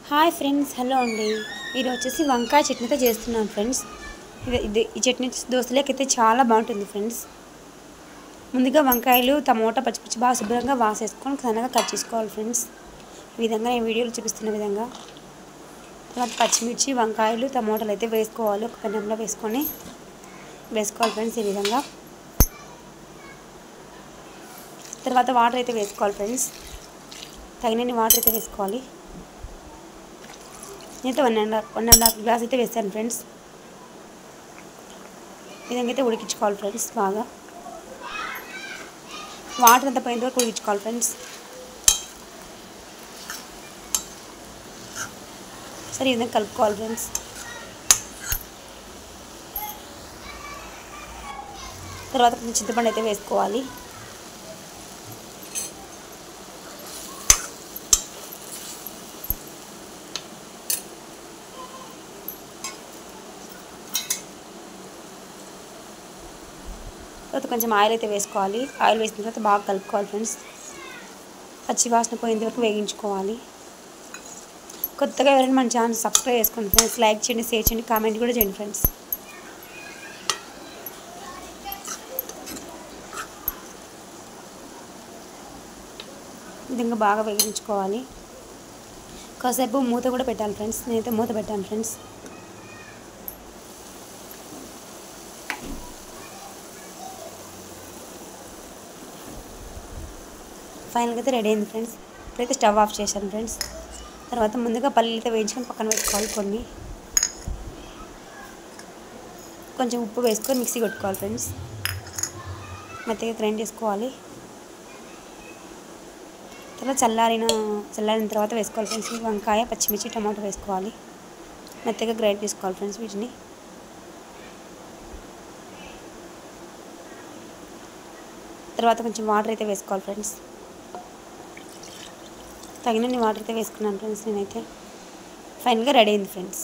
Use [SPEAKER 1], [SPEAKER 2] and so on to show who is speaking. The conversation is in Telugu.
[SPEAKER 1] హాయ్ ఫ్రెండ్స్, హలో అండి. మీరు వచ్చేసి వంకాయ చట్నీతో చేస్తున్నాను ఫ్రెండ్స్. ఈ చట్నీ దోశలకైతే చాలా బాగుంటుంది ఫ్రెండ్స్. ముందుగా వంకాయలు, టమోటా, పచ్చిమిర్చి బాగా శుభ్రంగా వాసేసుకొని సన్నగా కట్ చేసుకోవాలి ఫ్రెండ్స్. ఈ విధంగా నేను వీడియోలో చూపిస్తున్న విధంగా. తర్వాత పచ్చిమిర్చి, వంకాయలు, టమోటాలు అయితే వేసుకోవాలి. ఒక పెనంలో వేసుకోవాలి ఫ్రెండ్స్ ఈ విధంగా. తర్వాత వాటర్ అయితే వేసుకోవాలి ఫ్రెండ్స్. తగినన్ని వాటర్ అయితే వేసుకోవాలి. నేనైతే 1.5 గ్లాస్ అయితే వేసాను ఫ్రెండ్స్. ఈ విధంగా అయితే ఉడికించుకోవాలి ఫ్రెండ్స్. బాగా వాటర్ అంతా పోయేంత వరకు ఉడికించుకోవాలి ఫ్రెండ్స్. సరే, ఈ విధంగా కలుపుకోవాలి ఫ్రెండ్స్. తర్వాత కొంచెం చింతపండు అయితే వేసుకోవాలి. తర్వాత కొంచెం ఆయిల్ అయితే వేసుకోవాలి. ఆయిల్ వేసిన తర్వాత బాగా కలుపుకోవాలి ఫ్రెండ్స్. పచ్చి వాసన పోయేంత వరకు వేగించుకోవాలి. కొత్తగా ఎవరైనా మన ఛానల్ సబ్స్క్రైబ్ చేసుకోండి ఫ్రెండ్స్. లైక్ చేయండి, షేర్ చేయండి, కామెంట్ కూడా చేయండి ఫ్రెండ్స్. విధంగా బాగా వేగించుకోవాలి. కాసేపు మూత కూడా పెట్టాలి ఫ్రెండ్స్. నేనైతే మూత పెట్టాను ఫ్రెండ్స్. ఫైనల్గా అయితే రెడీ అయింది ఫ్రెండ్స్. ఇప్పుడైతే స్టవ్ ఆఫ్ చేశాను ఫ్రెండ్స్. తర్వాత ముందుగా పల్లీలు అయితే వేయించుకొని పక్కన పెట్టుకోవాలి. కొంచెం ఉప్పు వేసుకొని మిక్సీ కొట్టుకోవాలి ఫ్రెండ్స్. మెత్తగా గ్రైండ్ చేసుకోవాలి. తర్వాత చల్లారిన తర్వాత వేసుకోవాలి ఫ్రెండ్స్. వంకాయ, పచ్చిమిర్చి, టమాటో వేసుకోవాలి. మెత్తగా గ్రైండ్ చేసుకోవాలి ఫ్రెండ్స్ వీటిని. తర్వాత కొంచెం వాటర్ అయితే వేసుకోవాలి ఫ్రెండ్స్. తగినన్ని వాటర్ అయితే వేసుకున్నాను ఫ్రెండ్స్ నేనైతే. ఫైనల్గా రెడీ అయింది ఫ్రెండ్స్.